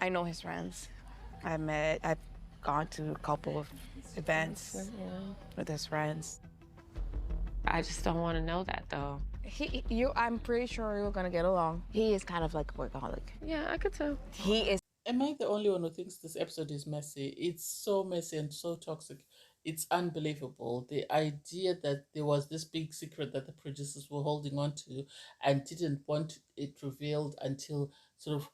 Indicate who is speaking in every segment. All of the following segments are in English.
Speaker 1: I know his friends. I've gone to a couple of events with his friends.
Speaker 2: I just don't want to know that though.
Speaker 1: I'm pretty sure you're gonna get along. He is kind of like a workaholic.
Speaker 2: Yeah, I could tell.
Speaker 1: He is.
Speaker 3: Am I the only one who thinks this episode is messy? It's so messy and so toxic. It's unbelievable. The idea that there was this big secret that the producers were holding on to and didn't want it revealed until sort of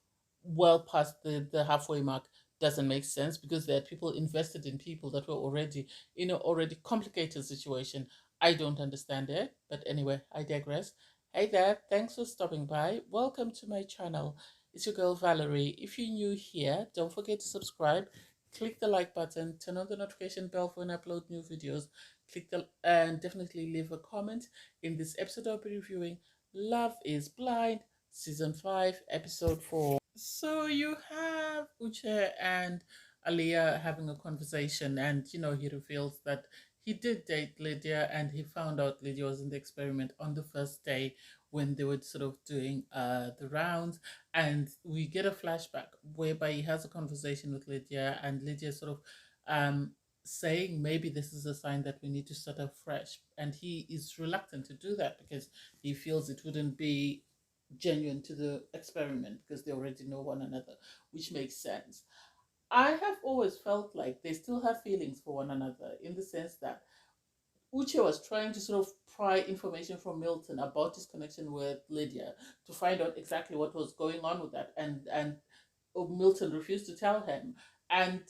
Speaker 3: well past the halfway mark doesn't make sense, because there are people invested in people that were already in an already complicated situation. I don't understand it. But anyway, I digress. Hey there, thanks for stopping by. Welcome to my channel. It's your girl Valerie. If you're new here, don't forget to subscribe, click the like button, turn on the notification bell for when I upload new videos, and definitely leave a comment. In this episode I'll be reviewing Love is Blind, Season 5, Episode 4. So you have Uche and Aaliyah having a conversation, and he reveals that he did date Lydia, and he found out Lydia was in the experiment on the first day when they were sort of doing the rounds. And we get a flashback whereby he has a conversation with Lydia, and Lydia sort of saying maybe this is a sign that we need to start afresh. And he is reluctant to do that because he feels it wouldn't be genuine to the experiment because they already know one another, which makes sense. I have always felt like they still have feelings for one another, in the sense that Uche was trying to sort of pry information from MILTON about his connection with Lydia to find out exactly what was going on with that, and MILTON refused to tell him. And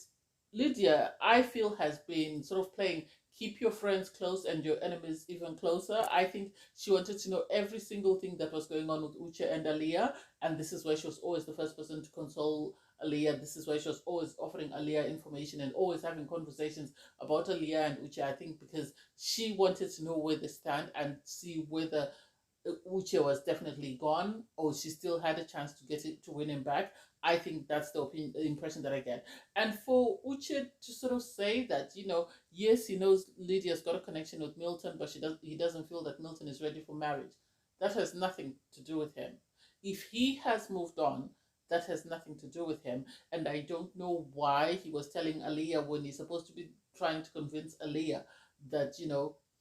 Speaker 3: Lydia, I feel, has been sort of playing keep your friends close and your enemies even closer. I think she wanted to know every single thing that was going on with Uche and Aaliyah, and this is why she was always the first person to console Aaliyah. This is why she was always offering Aaliyah information and always having conversations about Aaliyah and Uche. I think because she wanted to know where they stand and see whether Uche was definitely gone or she still had a chance to get it to win him back. I think that's the impression that I get. And for Uche to sort of say that, yes, he knows Lydia's got a connection with MILTON, but he doesn't feel that MILTON is ready for marriage. That has nothing to do with him. If he has moved on, that has nothing to do with him. And I don't know why he was telling Aaliyah when he's supposed to be trying to convince Aaliyah that,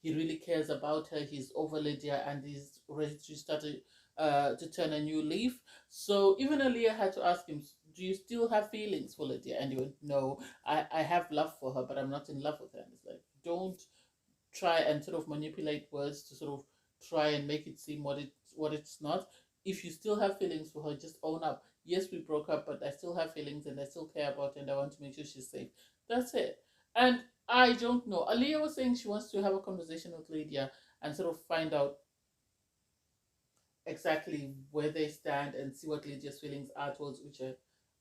Speaker 3: he really cares about her, he's over Lydia, and he's ready to start to turn a new leaf. So even Aaliyah had to ask him, do you still have feelings for Lydia? And he went, no, I have love for her, but I'm not in love with her. And it's like, don't try and sort of manipulate words to sort of try and make it seem what it's not. If you still have feelings for her, just own up. Yes, we broke up, but I still have feelings and I still care about her and I want to make sure she's safe. That's it. And I don't know. Aaliyah was saying she wants to have a conversation with Lydia and sort of find out exactly where they stand and see what Lydia's feelings are towards Uche.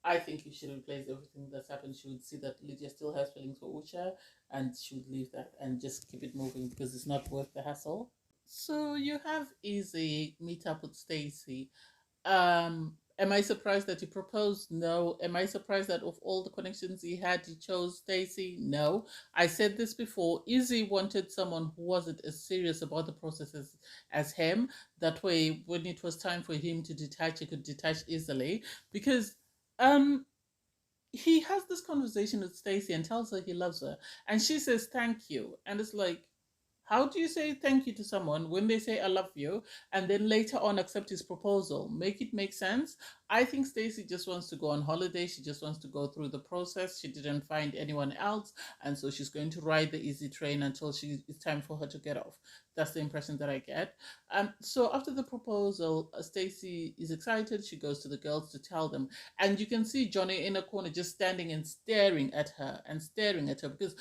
Speaker 3: I think if she replays everything that's happened, she would see that Lydia still has feelings for Uche and she would leave that and just keep it moving because it's not worth the hassle. So you have IZZY meet up with STACY. Am I surprised that he proposed? No. Am I surprised that of all the connections he had, he chose STACY? No. I said this before. IZZY wanted someone who wasn't as serious about the process as him. That way, when it was time for him to detach, he could detach easily. Because he has this conversation with STACY and tells her he loves her. And she says, thank you. And it's like, how do you say thank you to someone when they say I love you and then later on accept his proposal? Make it make sense. I think STACY just wants to go on holiday. She just wants to go through the process. She didn't find anyone else, and so she's going to ride the IZZY train until it's time for her to get off. That's the impression that I get. So after the proposal, STACY is excited. She goes to the girls to tell them, and you can see Johnny in a corner just standing and staring at her because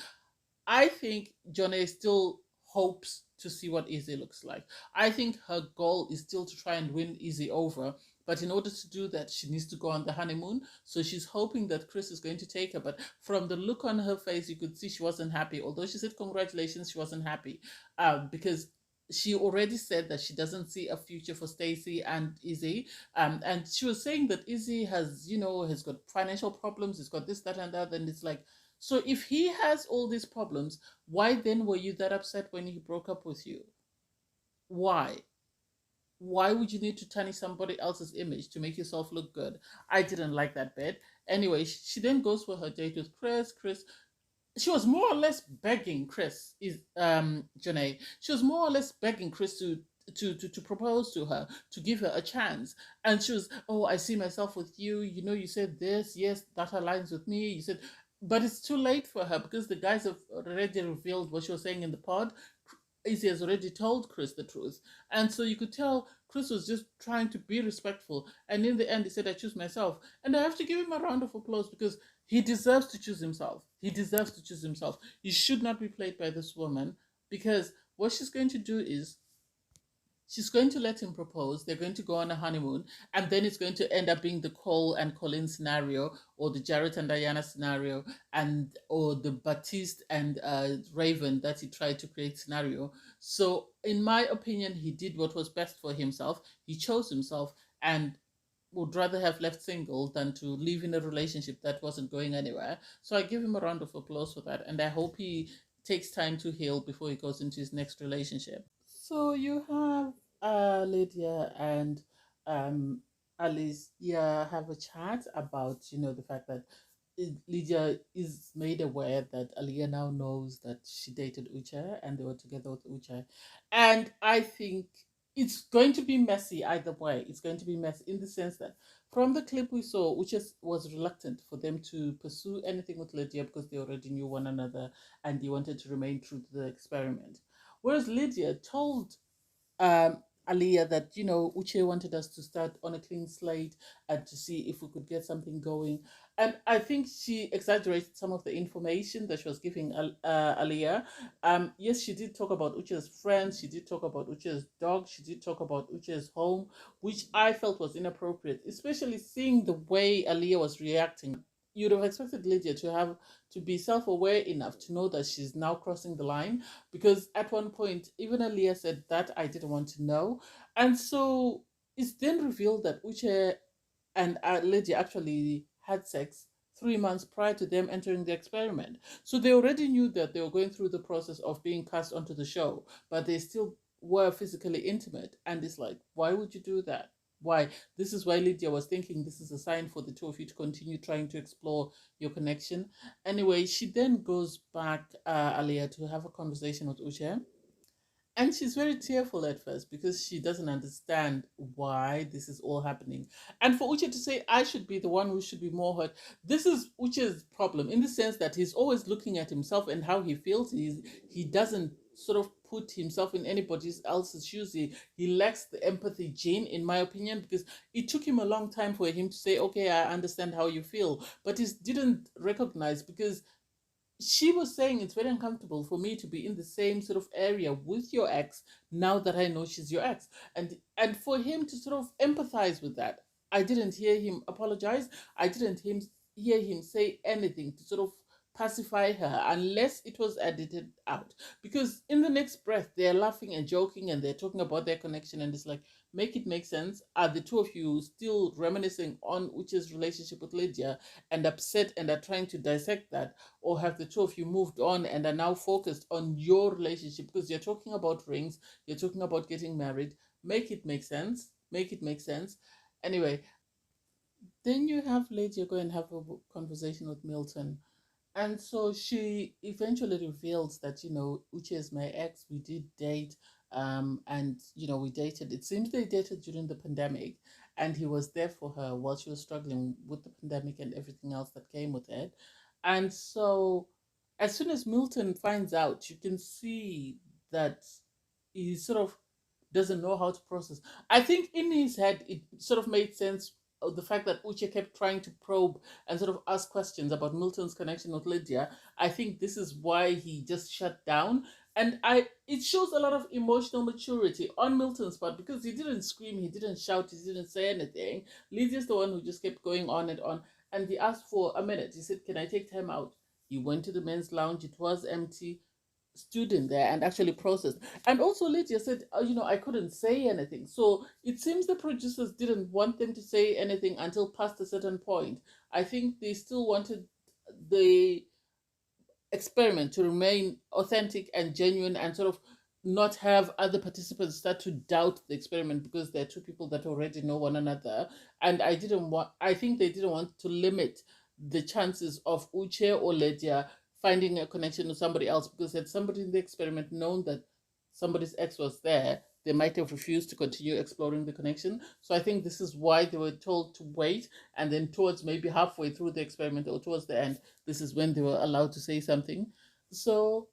Speaker 3: I think Johnny still hopes to see what IZZY looks like. I think her goal is still to try and win IZZY over. But in order to do that, she needs to go on the honeymoon. So she's hoping that Chris is going to take her. But from the look on her face, you could see she wasn't happy. Although she said congratulations, she wasn't happy. Because she already said that she doesn't see a future for STACY and IZZY. And she was saying that IZZY has got financial problems. He's got this, that, and that. And it's like, so if he has all these problems, why then were you that upset when he broke up with you? Why? Why would you need to tarnish somebody else's image to make yourself look good? I didn't like that bit. Anyway, she then goes for her date with Chris. She was more or less begging Chris, is Janae. She was more or less begging Chris to propose to her, to give her a chance. And she was, oh, I see myself with you. You know, you said this, yes, that aligns with me. You said, but it's too late for her because the guys have already revealed what she was saying in the pod. Izzy has already told Chris the truth. And so you could tell Chris was just trying to be respectful. And in the end, he said, I choose myself. And I have to give him a round of applause because he deserves to choose himself. He deserves to choose himself. He should not be played by this woman because what she's going to do is she's going to let him propose. They're going to go on a honeymoon, and then it's going to end up being the Cole and Colin scenario, or the Jarrett and Diana scenario, and or the Baptiste and Raven that he tried to create scenario. So, in my opinion, he did what was best for himself. He chose himself, and would rather have left single than to live in a relationship that wasn't going anywhere. So I give him a round of applause for that, and I hope he takes time to heal before he goes into his next relationship. So you have Lydia and Alice, yeah, have a chat about, the fact that Lydia is made aware that Aaliyah now knows that she dated Uche and they were together with Uche. And I think it's going to be messy either way. It's going to be messy in the sense that from the clip we saw, Uche was reluctant for them to pursue anything with Lydia because they already knew one another and he wanted to remain true to the experiment. Whereas Lydia told um, Aaliyah that, Uche wanted us to start on a clean slate and to see if we could get something going. And I think she exaggerated some of the information that she was giving Aaliyah. Yes, she did talk about Uche's friends. She did talk about Uche's dog. She did talk about Uche's home, which I felt was inappropriate, especially seeing the way Aaliyah was reacting. You'd have expected Lydia to be self-aware enough to know that she's now crossing the line, because at one point even Aaliyah said that I didn't want to know. And so it's then revealed that Uche and Lydia actually had sex 3 months prior to them entering the experiment. So they already knew that they were going through the process of being cast onto the show, but they still were physically intimate. And it's like, why would you do that? Why? This is why Lydia was thinking this is a sign for the two of you to continue trying to explore your connection. Anyway, she then goes back, Aliyah, to have a conversation with Uche. And she's very tearful at first because she doesn't understand why this is all happening. And for Uche to say, I should be the one who should be more hurt, this is Uche's problem in the sense that he's always looking at himself and how he feels. He doesn't sort of put himself in anybody else's shoes. He lacks the empathy gene, in my opinion, because it took him a long time for him to say, okay, I understand how you feel. But he didn't recognize, because she was saying it's very uncomfortable for me to be in the same sort of area with your ex now that I know she's your ex. And for him to sort of empathize with that, I didn't hear him apologize. I didn't hear him say anything to sort of pacify her, unless it was edited out. Because in the next breath, they're laughing and joking and they're talking about their connection, and it's like, make it make sense. Are the two of you still reminiscing on Uche's relationship with Lydia and upset and are trying to dissect that? Or have the two of you moved on and are now focused on your relationship? Because you're talking about rings, you're talking about getting married. Make it make sense. Make it make sense. Anyway, then you have Lydia go and have a conversation with MILTON. And so she eventually reveals that, Uche is my ex. We did date, and, we dated. It seems they dated during the pandemic, and he was there for her while she was struggling with the pandemic and everything else that came with it. And so as soon as MILTON finds out, you can see that he sort of doesn't know how to process. I think in his head, it sort of made sense of the fact that Uche kept trying to probe and sort of ask questions about MILTON's connection with Lydia. I think this is why he just shut down. And it shows a lot of emotional maturity on MILTON's part, because he didn't scream, he didn't shout, he didn't say anything. Lydia's the one who just kept going on and on. And he asked for a minute. He said, can I take time out? He went to the men's lounge. It was empty. Stood in there and actually processed. And also Lydia said, I couldn't say anything. So it seems the producers didn't want them to say anything until past a certain point. I think they still wanted the experiment to remain authentic and genuine, and sort of not have other participants start to doubt the experiment, because they're two people that already know one another. And I think they didn't want to limit the chances of Uche or Lydia finding a connection with somebody else, because had somebody in the experiment known that somebody's ex was there, they might have refused to continue exploring the connection. So I think this is why they were told to wait, and then towards maybe halfway through the experiment or towards the end, this is when they were allowed to say something. So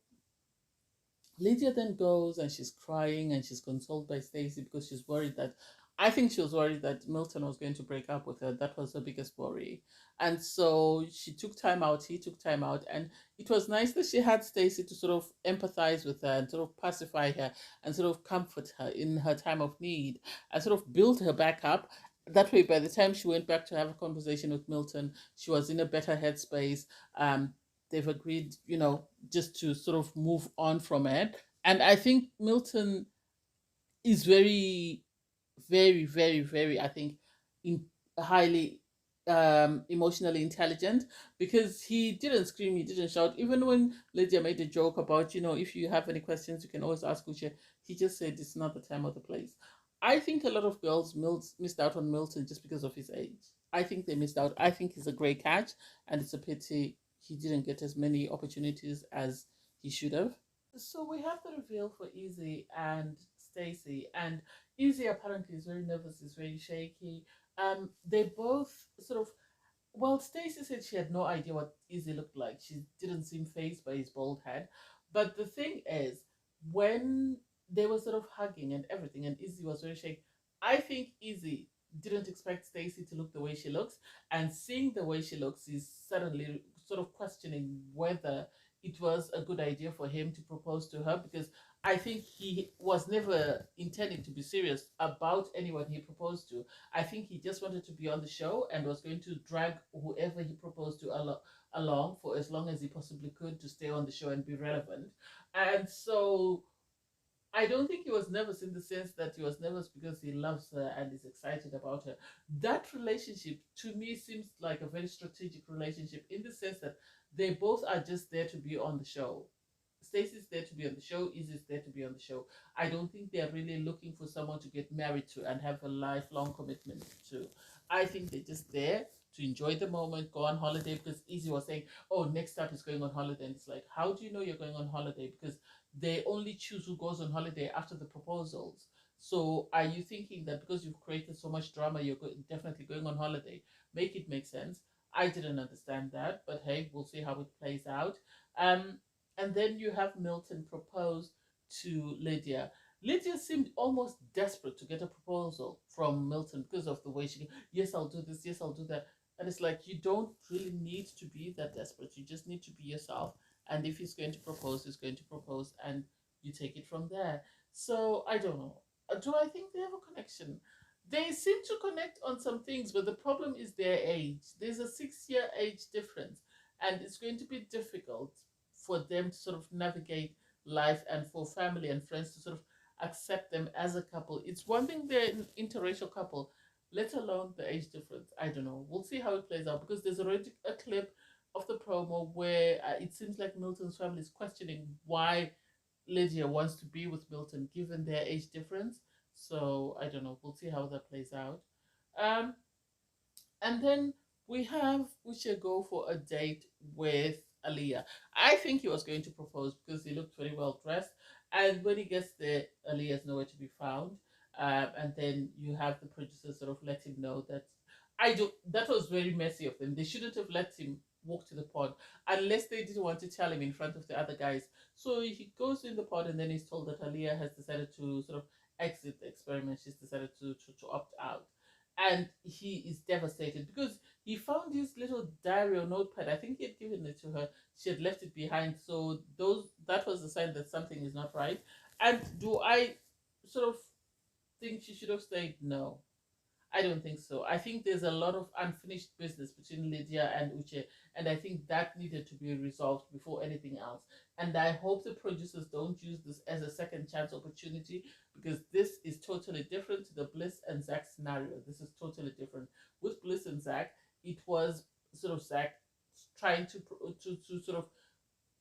Speaker 3: Lydia then goes and she's crying and she's consoled by STACY because she's worried that, I think she was worried that MILTON was going to break up with her. That was her biggest worry. And so she took time out, he took time out, and it was nice that she had STACY to sort of empathize with her and sort of pacify her and sort of comfort her in her time of need and sort of build her back up. That way, by the time she went back to have a conversation with MILTON, she was in a better headspace. They've agreed, just to sort of move on from it. And I think MILTON is very, very, very, very, I think, in highly emotionally intelligent, because he didn't scream, he didn't shout. Even when Lydia made a joke about, if you have any questions, you can always ask Uche, he just said it's not the time or the place. I think a lot of girls missed out on MILTON just because of his age. I think they missed out. I think he's a great catch, and it's a pity he didn't get as many opportunities as he should have. So we have the reveal for IZZY and STACY, and IZZY apparently is very nervous, is very shaky. They both sort of, well, STACY said she had no idea what IZZY looked like. She didn't seem fazed by his bald head. But the thing is, when they were sort of hugging and everything, and IZZY was very shaky, I think IZZY didn't expect STACY to look the way she looks, and seeing the way she looks is suddenly sort of questioning whether it was a good idea for him to propose to her, because I think he was never intending to be serious about anyone he proposed to. I think he just wanted to be on the show and was going to drag whoever he proposed to along for as long as he possibly could to stay on the show and be relevant. And so I don't think he was nervous in the sense that he was nervous because he loves her and is excited about her. That relationship to me seems like a very strategic relationship, in the sense that they both are just there to be on the show. Stacey's there to be on the show, Izzy's there to be on the show. I don't think they're really looking for someone to get married to and have a lifelong commitment to. I think they're just there to enjoy the moment, go on holiday, because Izzy was saying, oh, next up is going on holiday. And it's like, how do you know you're going on holiday? Because they only choose who goes on holiday after the proposals. So are you thinking that because you've created so much drama, you're definitely going on holiday? Make it make sense. I didn't understand that, but hey, we'll see how it plays out. And then you have MILTON propose to Lydia. Lydia seemed almost desperate to get a proposal from MILTON because of the way she, yes, I'll do this, yes, I'll do that. And it's like, you don't really need to be that desperate. You just need to be yourself. And if he's going to propose, he's going to propose, and you take it from there. So I don't know. Do I think they have a connection? They seem to connect on some things, but the problem is their age. There's a 6-year age difference, and it's going to be difficult for them to sort of navigate life, and for family and friends to sort of accept them as a couple. It's one thing they're an interracial couple, let alone the age difference. I don't know. We'll see how it plays out, because there's already a clip of the promo where it seems like MILTON's family is questioning why Lydia wants to be with MILTON given their age difference. So I don't know. We'll see how that plays out. Um, and then we should go for a date with Aaliyah. I think he was going to propose because he looked very well dressed. And when he gets there, Aaliyah's nowhere to be found. And then you have the producers sort of let him know that that was very messy of them. They shouldn't have let him walk to the pod unless they didn't want to tell him in front of the other guys. So he goes in the pod, and then he's told that Aaliyah has decided to sort of exit the experiment. She's decided to opt out. And he is devastated because he found his little diary or notepad. I think he had given it to her. She had left it behind. So that was a sign that something is not right. And do I sort of think she should have stayed? No. I don't think so. I think there's a lot of unfinished business between Lydia and Uche, and I think that needed to be resolved before anything else. And I hope the producers don't use this as a second chance opportunity, because this is totally different to the Bliss and Zach scenario. This is totally different. With Bliss and Zach, it was sort of Zach trying to sort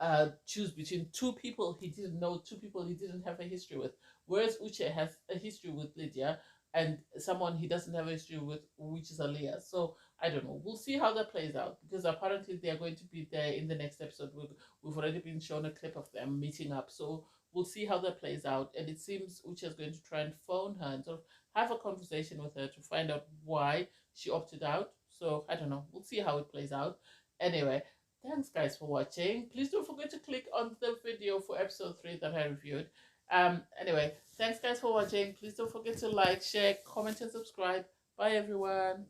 Speaker 3: of choose between two people he didn't know, two people he didn't have a history with. Whereas Uche has a history with Lydia and someone he doesn't have a history with, which is Aaliyah. So I don't know. We'll see how that plays out, because apparently they are going to be there in the next episode. We've already been shown a clip of them meeting up. So we'll see how that plays out. And it seems Uche is going to try and phone her and sort of have a conversation with her to find out why she opted out. So I don't know. We'll see how it plays out. Anyway, thanks guys for watching. Please don't forget to click on the video for episode 3 that I reviewed. Anyway, thanks guys for watching. Please don't forget to like, share, comment, and subscribe. Bye everyone.